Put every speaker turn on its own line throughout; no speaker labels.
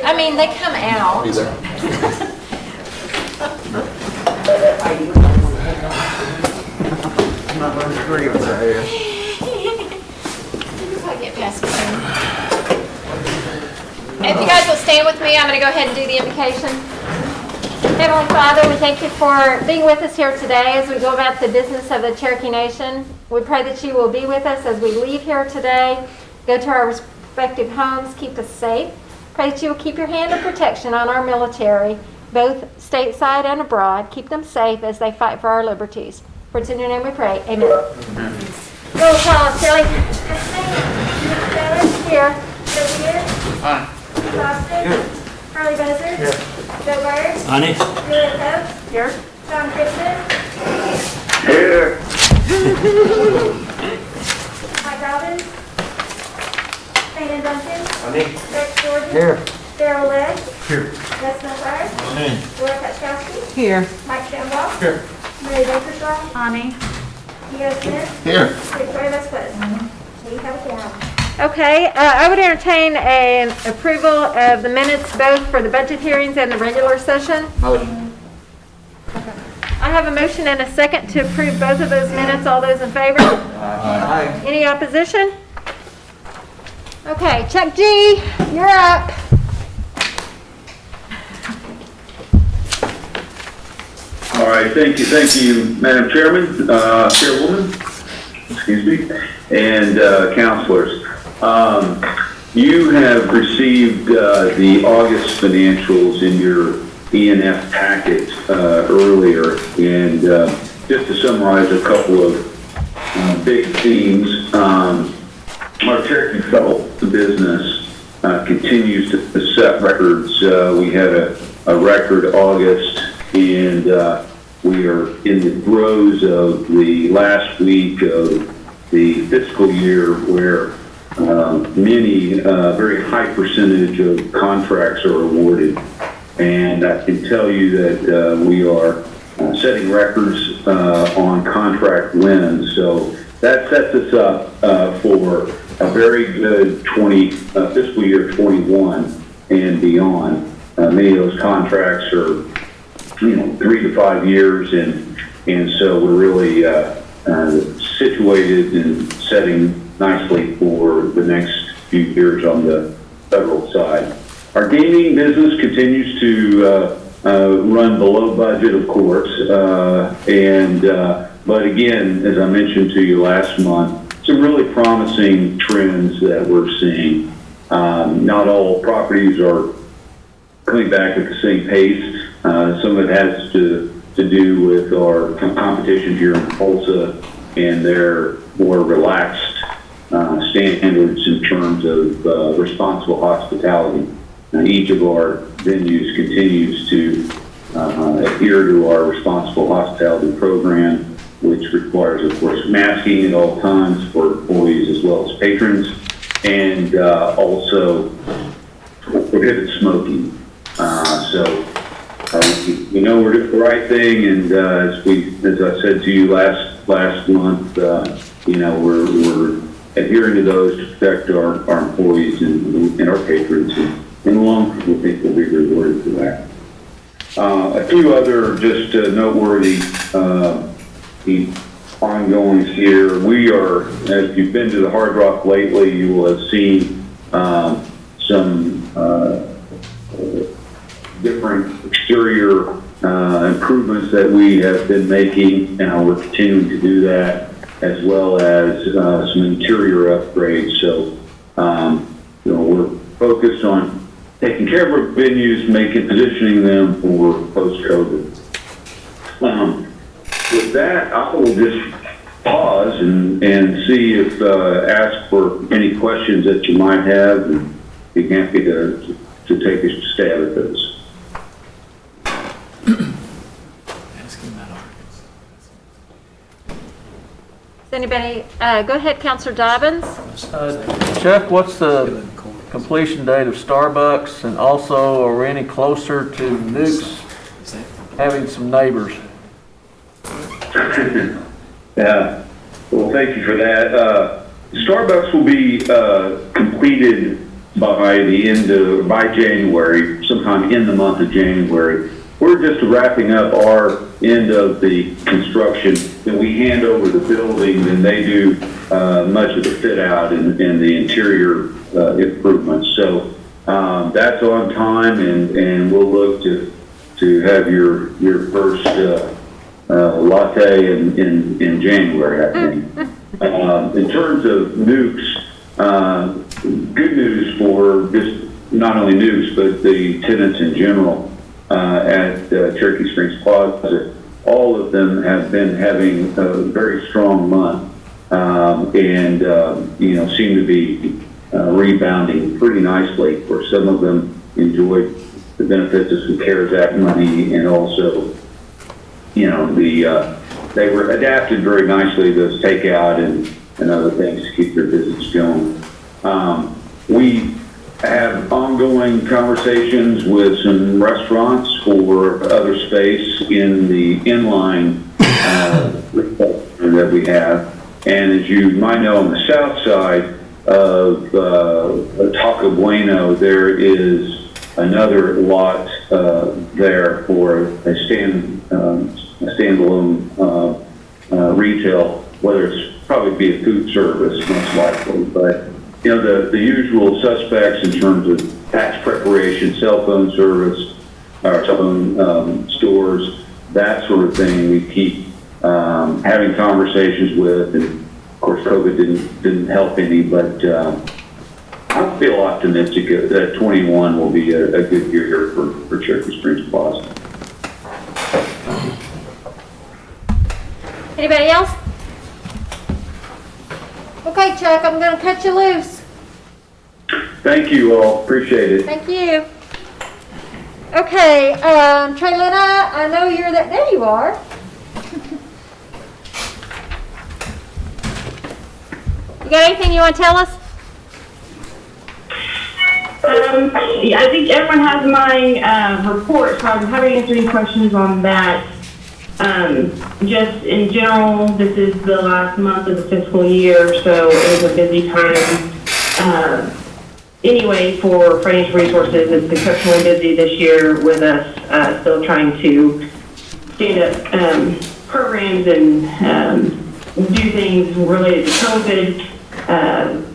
I mean, they come out.
Be there.
Not going to agree with that here.
I'll get past it. If you guys will stand with me, I'm going to go ahead and do the invocation. Heavenly Father, we thank you for being with us here today as we go about the business of the Cherokee Nation. We pray that you will be with us as we leave here today, go to our respective homes, keep us safe. Pray that you will keep your hand of protection on our military, both stateside and abroad. Keep them safe as they fight for our liberties. For it's in your name we pray. Amen. Roll call, Shelley. Here. Joe Beard.
Aye.
Boston. Harley Buzzard.
Here.
Joe Byers.
Honey?
Julia Coates. Here. John Christian.
Here.
Mike Robbins. Payne Duncan.
Honey.
Rex Jordan.
Here.
Darrell Legg.
Here.
Les Miller. Laura Kaczkowski.
Here.
Mike Shambaugh.
Here.
Mary Bakershaw.
Honey.
Hugo Smith.
Here.
Victoria Vesquez. So you have it down. Okay, I would entertain an approval of the minutes both for the budget hearings and the regular session.
Motion.
I have a motion and a second to approve both of those minutes. All those in favor?
Aye.
Any opposition? Okay, Chuck G, you're up.
All right, thank you, Madam Chairman, Chairwoman, excuse me, and councilors. You have received the August financials in your E&F packet earlier, and just to summarize a couple of big themes, our Cherokee Federal business continues to set records. We had a record August, and we are in the throes of the last week of the fiscal year where many, very high percentage of contracts are awarded. And I can tell you that we are setting records on contract wins. So that sets us up for a very good fiscal year 21 and beyond. Many of those contracts are 3 to 5 years, and so we're really situated and setting nicely for the next few years on the federal side. Our gaming business continues to run below budget, of course, but again, as I mentioned to you last month, some really promising trends that we're seeing. Not all properties are coming back at the same pace. Some of it has to do with our competition here in Tulsa and their more relaxed standards in terms of responsible hospitality. Each of our venues continues to adhere to our responsible hospitality program, which requires, of course, masking at all times for employees as well as patrons, and also prohibits smoking. So we know we're doing the right thing, and as I said to you last month, we're adhering to those to protect our employees and our patrons, and in the long run, we think we'll be rewarded for that. A few other just noteworthy ongoings here. We are, as you've been to the Hard Rock lately, you will have seen some different exterior improvements that we have been making, and we're continuing to do that, as well as some interior upgrades. So, we're focused on taking care of our venues, positioning them for post-COVID. With that, I will just pause and see if, ask for any questions that you might have, and be happy to take a stab at those.
Does anybody, go ahead, Councilor Dobbins.
Chuck, what's the completion date of Starbucks, and also are we any closer to Nukes having some neighbors?
Yeah, well, thank you for that. Starbucks will be completed by January, sometime in the month of January. We're just wrapping up our end of the construction, then we hand over the building, and they do much of the fit out and the interior improvements. So that's on time, and we'll look to have your first latte in January, I think. In terms of nukes, good news for just not only nukes, but the tenants in general at Cherokee Springs Plaza. All of them have been having a very strong month, and seem to be rebounding pretty nicely. For some of them enjoyed the benefits of some CARES Act money, and also, they were adapted very nicely to takeout and other things to keep their business going. We have ongoing conversations with some restaurants for other space in the inline that we have. And as you might know, on the south side of Taco Bueno, there is another lot there for a standalone retail, whether it's probably be a food service most likely, but the usual suspects in terms of tax preparation, cell phone service, or cell phone stores, that sort of thing. We keep having conversations with, and of course COVID didn't help any, but I feel optimistic that 21 will be a good year here for Cherokee Springs Plaza.
Anybody else? Okay, Chuck, I'm going to cut you loose.
Thank you all. Appreciate it.
Thank you. Okay, Traylina, I know you're there. There you are. You got anything you want to tell us?
Yeah, I think everyone has my report, so I'm happy to answer any questions on that. Just in general, this is the last month of the fiscal year, so it was a busy time. Anyway, for financial resources, it's exceptionally busy this year with us still trying to stand up programs and do things related to COVID,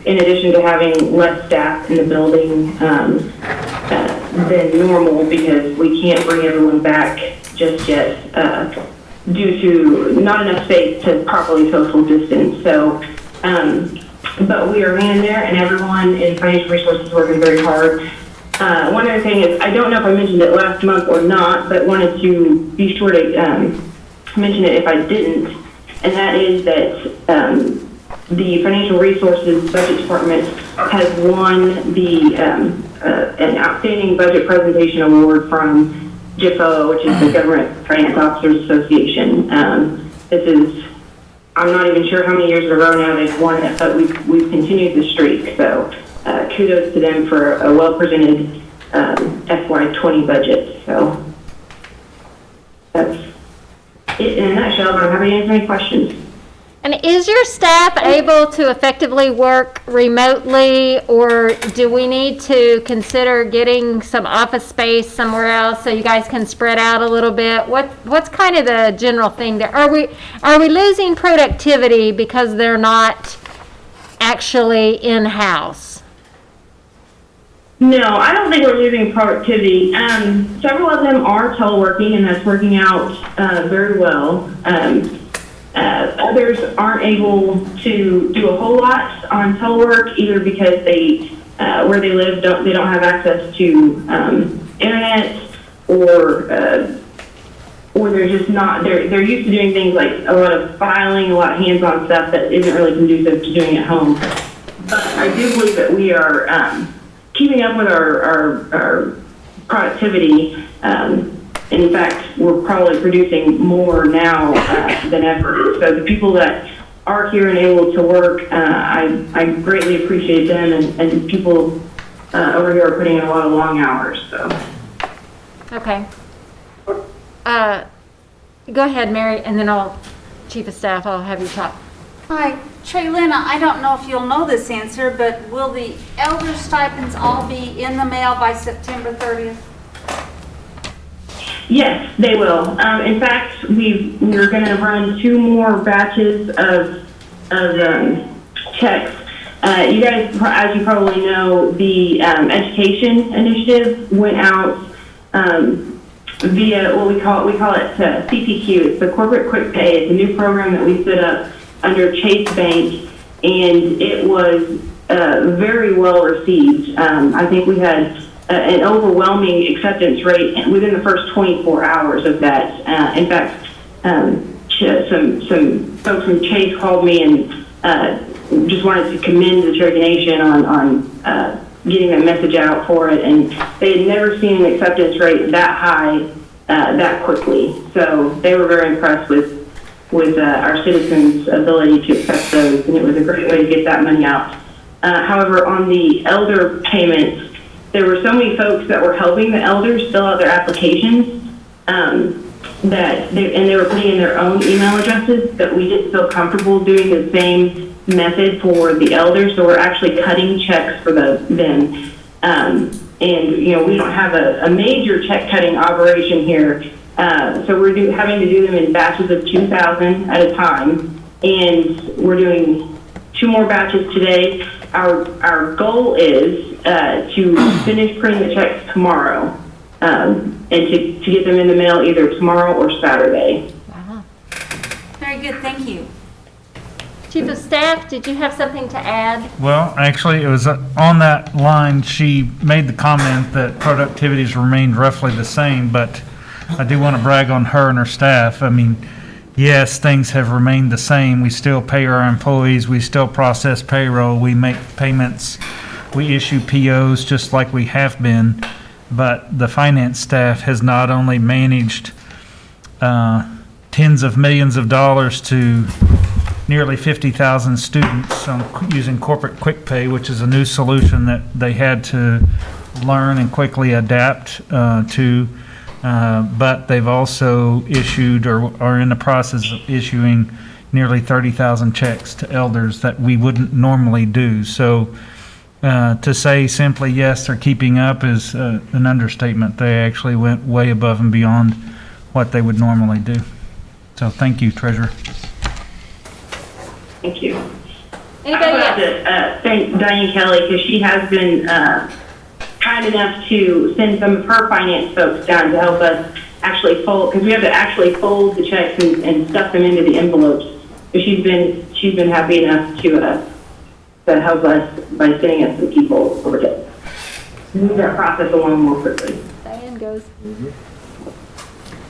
in addition to having less staff in the building than normal, because we can't bring everyone back just yet due to not enough space to properly social distance. So, but we are in there, and everyone in financial resources is working very hard. One other thing is, I don't know if I mentioned it last month or not, but wanted to be sure to mention it if I didn't, and that is that the Financial Resources Budget Department has won the an Outstanding Budget Presentation Award from GIFO, which is the Government Finance Officers Association. This is, I'm not even sure how many years in a row now they've won it, but we've continued the streak. So kudos to them for a well-presented FY20 budget. So that's it in a nutshell, but I'm happy to answer any questions.
And is your staff able to effectively work remotely, or do we need to consider getting some office space somewhere else so you guys can spread out a little bit? What's kind of the general thing there? Are we losing productivity because they're not actually in-house?
No, I don't think we're losing productivity. Several of them are teleworking, and that's working out very well. Others aren't able to do a whole lot on telework, either because they, where they live, they don't have access to internet, or they're just not. They're used to doing things like a lot of filing, a lot of hands-on stuff that isn't really conducive to doing at home. But I do believe that we are keeping up with our productivity. In fact, we're probably producing more now than ever. So the people that are here and able to work, I greatly appreciate them, and people over here are putting in a lot of long hours. So.
Okay. Go ahead, Mary, and then Chief of Staff, I'll have you talk.
Hi, Traylina, I don't know if you'll know this answer, but will the elder stipends all be in the mail by September 30th?
Yes, they will. In fact, we're going to run 2 more batches of checks. You guys, as you probably know, the education initiative went out via what we call it CPQ. It's the Corporate Quick Pay. It's a new program that we set up under Chase Bank, and it was very well received. I think we had an overwhelming acceptance rate within the first 24 hours of that. In fact, some folks from Chase called me and just wanted to commend the Cherokee Nation on getting the message out for it, and they had never seen an acceptance rate that high that quickly. So they were very impressed with our citizens' ability to accept those, and it was a great way to get that money out. However, on the elder payments, there were so many folks that were helping the elders fill out their applications that they were putting in their own email addresses that we didn't feel comfortable doing the same method for the elders, so we're actually cutting checks for them. And we don't have a major check cutting operation here, so we're having to do them in batches of 2,000 at a time, and we're doing 2 more batches today. Our goal is to finish printing the checks tomorrow, and to get them in the mail either tomorrow or Saturday.
Wow.
Very good, thank you.
Chief of Staff, did you have something to add?
Well, actually, it was on that line, she made the comment that productivities remained roughly the same, but I do want to brag on her and her staff. I mean, yes, things have remained the same. We still pay our employees, we still process payroll, we make payments, we issue POs just like we have been, but the finance staff has not only managed tens of millions of dollars to nearly 50,000 students using corporate quick pay, which is a new solution that they had to learn and quickly adapt to. But they've also issued or are in the process of issuing nearly 30,000 checks to elders that we wouldn't normally do. So to say simply, yes, they're keeping up is an understatement. They actually went way above and beyond what they would normally do. So thank you, Treasurer.
Thank you.
Anybody
I would
else?
like to thank Diane Kelly, because she has been kind enough to send some of her finance folks down to help us actually fold, because we have to actually fold the checks and stuff them into the envelopes. So she's been happy enough to help us by sending us some people over to move that process along more quickly.
Diane goes.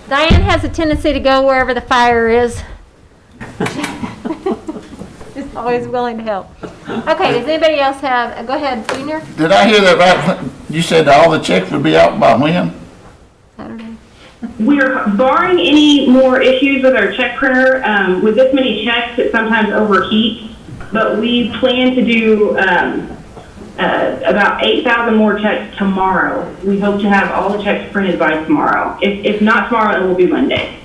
Diane has a tendency to go wherever the fire is. She's always willing to help. Okay, does anybody else have, go ahead, Junior.
Did I hear that right? You said all the checks would be out by when?
Saturday.
We're barring any more issues with our check printer. With this many checks, it sometimes overheats, but we plan to do about 8,000 more checks tomorrow. We hope to have all the checks printed by tomorrow. If not tomorrow, it will be Monday.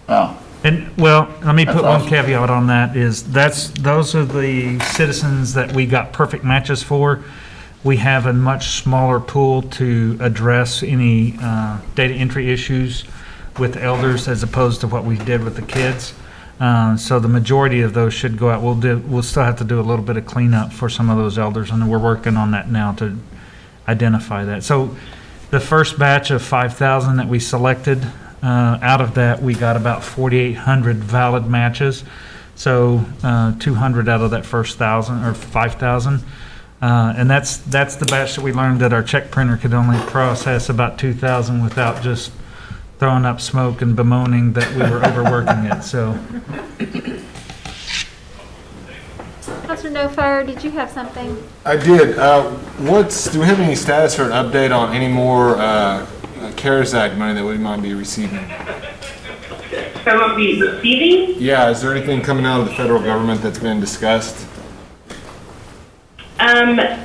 Oh,
And, well, let me put
That's
one
awesome.
caveat on that is those are the citizens that we got perfect matches for. We have a much smaller pool to address any data entry issues with elders as opposed to what we did with the kids. So the majority of those should go out. We'll still have to do a little bit of cleanup for some of those elders, and we're working on that now to identify that. So the first batch of 5,000 that we selected, out of that, we got about 4,800 valid matches. So 200 out of that first 1,000 or 5,000. And that's the batch that we learned that our check printer could only process about 2,000 without just throwing up smoke and bemoaning that we were overworking it. So
Councilor No Fire, did you have something?
I did. Do we have any status or an update on any more CARES Act money that we might be receiving?
So we'll be receiving?
Yeah, is there anything coming out of the federal government that's been discussed?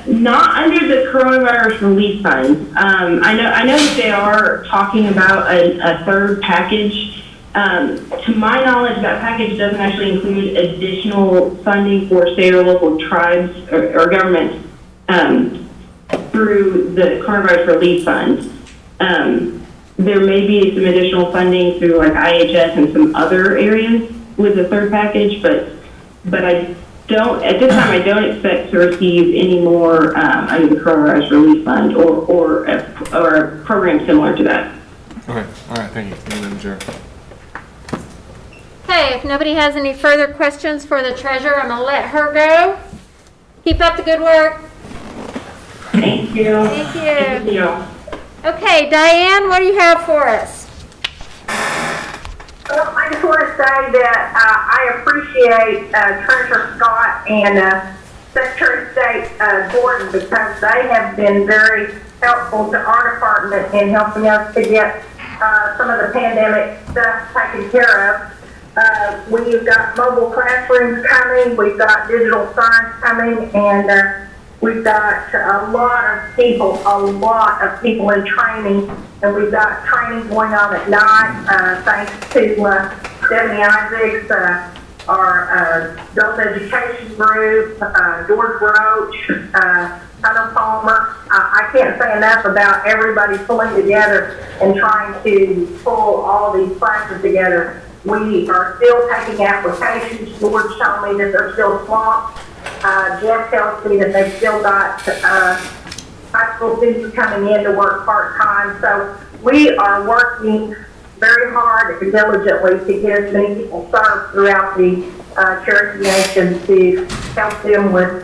Not under the coronavirus relief funds. I know that they are talking about a third package To my knowledge, that package doesn't actually include additional funding for state or local tribes or governments through the coronavirus relief fund. There may be some additional funding through like IHS and some other areas with the third package, but I don't, at this time, I don't expect to receive any more under the coronavirus relief fund or a program similar to that.
Okay, all right, thank you. Thank you, Madam Chair.
Okay, if nobody has any further questions for the treasurer, I'm gonna let her go. Keep up the good work.
Thank you.
Thank you.
Thank you.
Okay, Diane, what do you have for us?
Well, I just want to say that I appreciate Treasurer Scott and Secretary of State Gordon, because they have been very helpful to our department in helping us to get some of the pandemic stuff taken care of. We've got mobile classrooms coming, we've got digital signs coming, and we've got a lot of people in training, and we've got training going on at night, thanks to Stephanie Isaacs, our adult education group, George Roach, Hunter Palmer. I can't say enough about everybody pulling together and trying to pull all these classes together. We are still taking applications. George told me that they're still swamped. Jeff tells me that they've still got high school students coming in to work part-time. So we are working very hard and diligently to get as many people served throughout the Cherokee Nation to help them with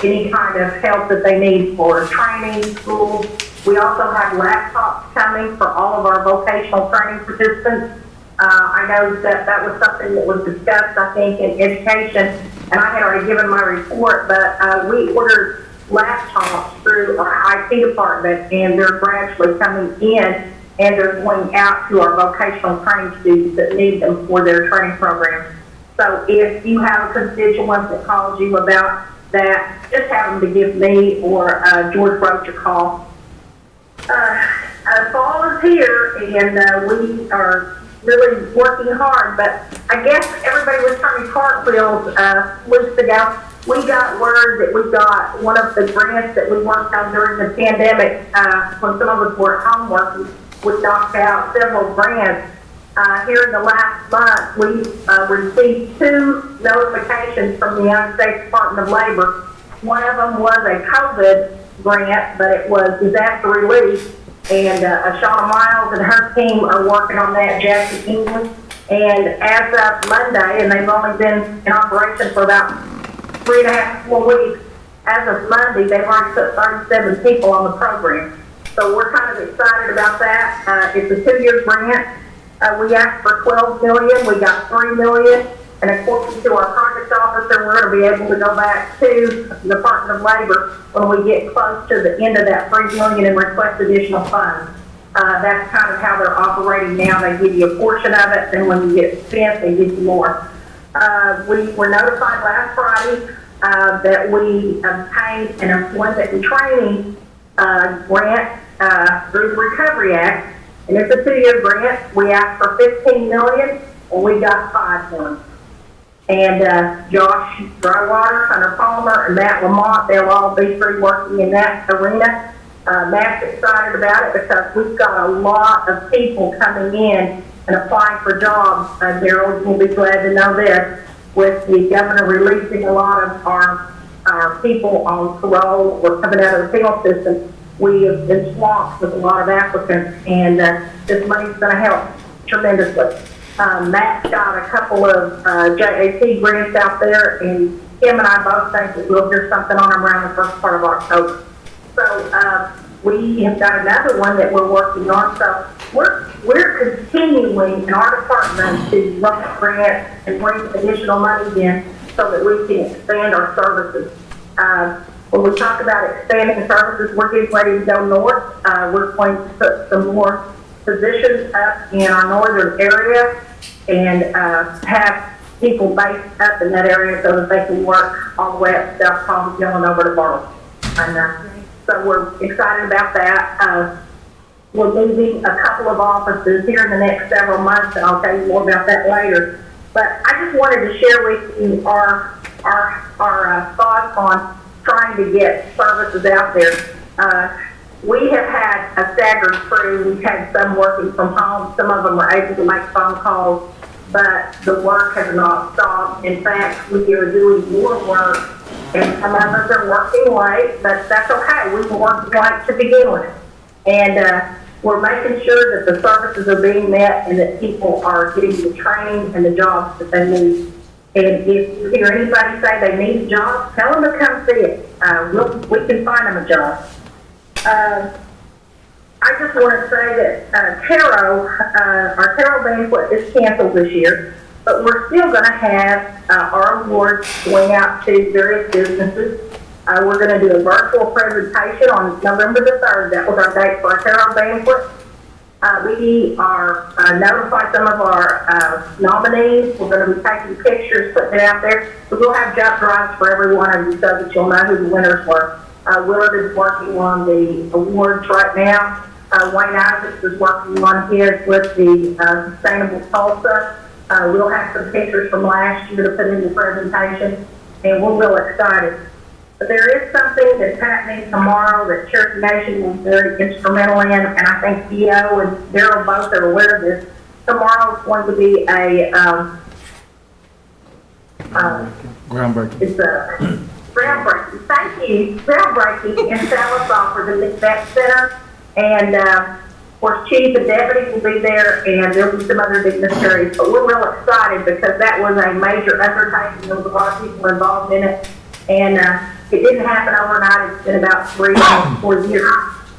any kind of help that they need for training, school. We also have laptops coming for all of our vocational training participants. I know that was something that was discussed, I think, in education, and I had already given my report, but we ordered laptops through our IT department, and they're gradually coming in, and they're going out to our vocational training students that need them for their training program. So if you have a constituent that calls you about that, just have them to give me or George Roach a call. Fall is here, and we are really working hard, but I guess everybody was turning cartwheels weeks ago. We got word that we got one of the grants that we worked on during the pandemic, when some of us were at home working, we knocked out several grants. Here in the last month, we received 2 notifications from the United States Department of Labor. One of them was a COVID grant, but it was disaster relief. And Shauna Miles and her team are working on that, Jackie England. And as of Monday, and they've only been in operation for about 3.5 to 4 weeks, as of Monday, they've already put 37 people on the program. So we're kind of excited about that. It's a 2-year grant. We asked for $12 million, we got $3 million. And according to our project officer, we're going to be able to go back to the Department of Labor when we get close to the end of that $3 million and request additional funds. That's kind of how they're operating now. They give you a portion of it, and when you get spent, they give you more. We were notified last Friday that we obtained an employment and training grant through the Recovery Act, and it's a 2-year grant. We asked for $15 million, and we got $5 million. And Josh Drywater, Hunter Palmer, and Matt Lamont, they'll all be through working in that arena. Matt's excited about it because we've got a lot of people coming in and applying for jobs. Daryl will be glad to know this. With the governor releasing a lot of our people on parole or coming out of the penal system, we have been swamped with a lot of applicants, and this money's going to help tremendously. Matt's got a couple of JAT grants out there, and him and I both think that we'll hear something on them around the first part of October. So we have got another one that we're working on. So we're continuing in our department to run grants and bring additional money in so that we can expand our services. When we talk about expanding services, we're getting ready to go north. We're going to put some more positions up in our northern area and have people based up in that area so that they can work all the way up to South Palm Hill and over to Bartlesville. And so we're excited about that. we're moving a couple of offices here in the next several months, and I'll tell you more about that later. But I just wanted to share with you our thoughts on trying to get services out there. We have had a staggered crew. We've had some working from home. Some of them are able to make phone calls, but the work has not stopped. In fact, we are doing more work, and some of us are working late, but that's okay. We were working late to begin with. And we're making sure that the services are being met and that people are getting the training and the jobs that they need. And if you hear anybody say they need a job, tell them to come see it. We can find them a job. I just want to say that our Taro banquet is canceled this year, but we're still going to have our awards going out to various businesses. We're going to do a virtual presentation on November the 3rd. That was our date for our Taro banquet. We are notifying some of our nominees. We're going to be taking pictures, putting it out there. So we'll have jump drives for every one of you so that you'll know who the winners were. Willard is working on the awards right now. Wayne Isaacs is working on his with the Sustainable Tulsa. We'll have some pictures from last year to put in the presentation, and we're real excited. But there is something that's happening tomorrow that Cherokee Nation will be very instrumental in, and I think Theo and Daryl both are aware of this. Tomorrow is going to be a
Groundbreaking.
it's a groundbreaking. Thank you. Groundbreaking in Sallisaw for the Vet Center, and of course, Chief and Deputy will be there, and there'll be some other dignitaries. But we're real excited because that was a major undertaking. There was a lot of people involved in it, and it didn't happen overnight. It's been about 3 or 4 years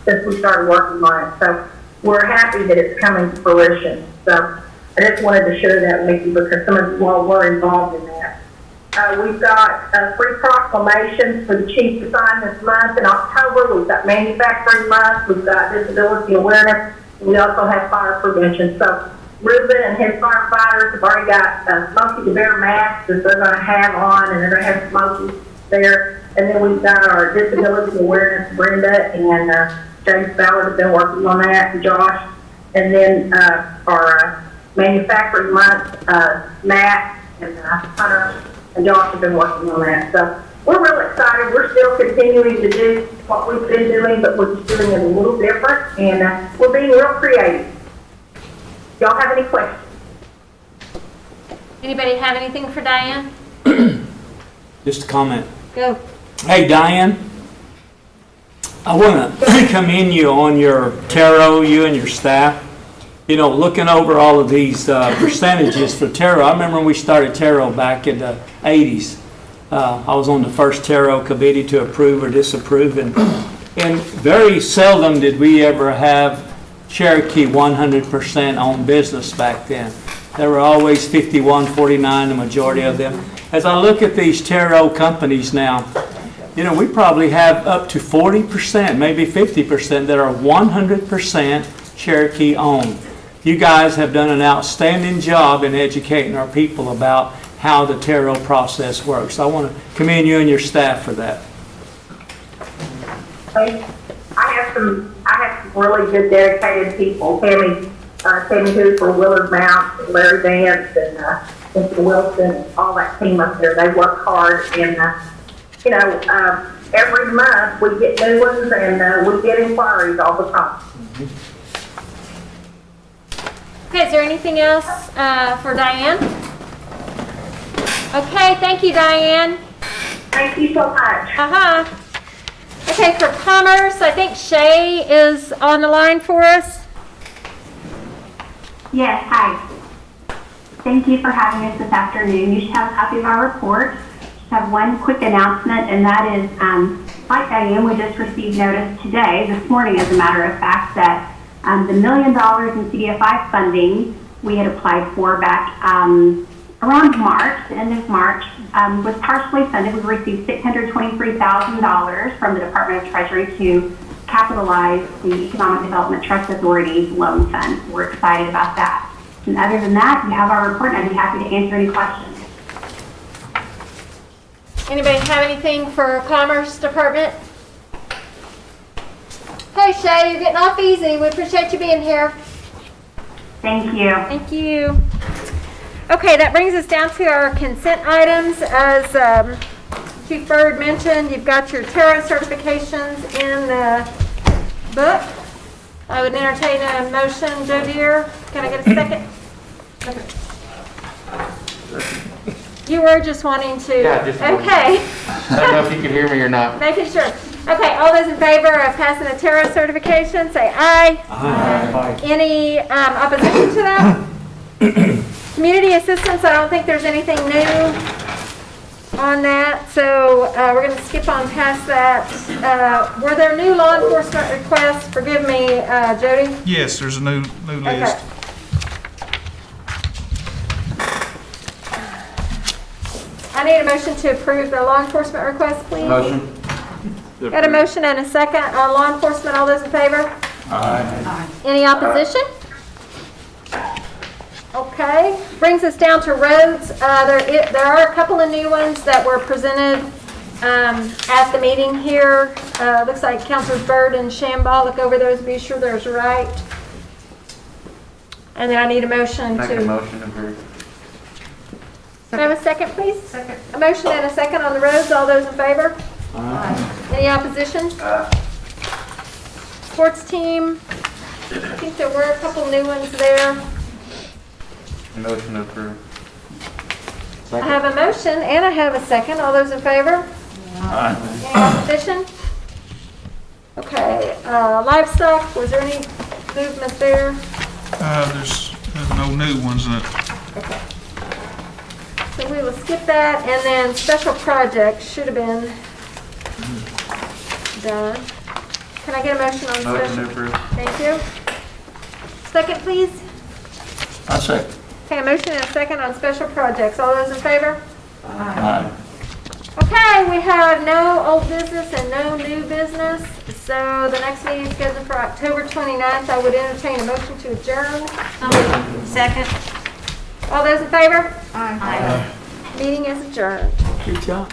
since we started working on it. So we're happy that it's coming to fruition. So I just wanted to share that with you because some of you all were involved in that. We've got 3 proclamations for the chief to sign this month. In October, we've got Manufacturing Month, we've got Disability Awareness, and we also have fire prevention. So Ruben and his firefighters have already got Smokey the Bear masks that they're going to have on, and they're going to have Smokey there. And then we've got our Disability Awareness, Brenda and James Ballard have been working on that, and Josh. And then our Manufacturing Month, Matt and Hunter and Josh have been working on that. So we're real excited. We're still continuing to do what we've been doing, but we're just doing it a little different, and we're being real creative. Y'all have any questions?
Anybody have anything for Diane?
Just a comment.
Go.
Hey, Diane, I want to commend you on your Taro, you and your staff. You know, looking over all of these percentages for Taro. I remember when we started Taro back in the 80s. I was on the first Taro committee to approve or disapprove, and very seldom did we ever have Cherokee 100% on business back then. There were always 51-49, the majority of them. As I look at these Taro companies now, you know, we probably have up to 40%, maybe 50% that are 100% Cherokee owned. You guys have done an outstanding job in educating our people about how the Taro process works. I want to commend you and your staff for that.
I have some really good dedicated people. Tammy Hooper, Willard Mount, Larry Vance, and Mr. Wilson, all that team up there. They work hard, and you know, every month we get new ones, and we get inquiries all the time.
Okay, is there anything else for Diane? Okay, thank you, Diane.
Thank you so much.
Okay, for Commerce, I think Shay is on the line for us.
Yes, hi. Thank you for having us this afternoon. You should have a copy of our report. Just have one quick announcement, and that is, like Diane, we just received notice today, this morning as a matter of fact, that the $1 million in CDFI funding we had applied for back around March, the end of March, was partially funded. We received $623,000 from the Department of Treasury to capitalize the Economic Development Trust Authority's loan fund. We're excited about that. And other than that, you have our report, and I'd be happy to answer any questions.
Anybody have anything for Commerce Department? Okay, Okay, Shay, you're getting off easy. We appreciate you being here.
Thank you.
Thank you. Okay, that brings us down to our consent items. As Chief Byrd mentioned, you've got your tarot certifications in the book. I would entertain a motion. Joe Deere, can I get a second? You were just wanting to.
Yeah, just wanted to.
Okay.
I don't know if you can hear me or not.
Making sure. Okay, all those in favor of passing the tarot certification, say aye.
Aye.
Any opposition to that? Community assistance, I don't think there's anything new on that, so we're going to skip on past that. Were there new law enforcement requests? Forgive me, Jody.
Yes, there's a new
Okay.
list.
I need a motion to approve the law enforcement request, please.
Motion.
Got a motion and a second on law enforcement. All those in favor?
Aye.
Any opposition? Okay, brings us down to roads. There are a couple of new ones that were presented at the meeting here. Looks like Councilors Byrd and Shambaugh, look over those, be sure there's right. And then I need a motion
Make a
to.
motion to approve.
Can I have a second, please? Second. A motion and a second on the roads. All those in favor? Aye. Any opposition? Sports team. I think there were a couple new ones there.
Motion to approve.
I have a motion and I have a second. All those in favor?
Aye.
Any opposition? Okay, livestock, was there any movement there?
There's no new ones in it.
Okay. So we will skip that, and then special projects should have been done. Can I get a motion on
Motion to
special?
approve.
Thank you. Second, please.
I second.
Okay, a motion and a second on special projects. All those in favor?
Aye.
Okay, we have no old business and no new business. So the next meeting is scheduled for October 29th. I would entertain a motion to adjourn.
Second.
All those in favor? Aye. Meeting is adjourned.
Good job.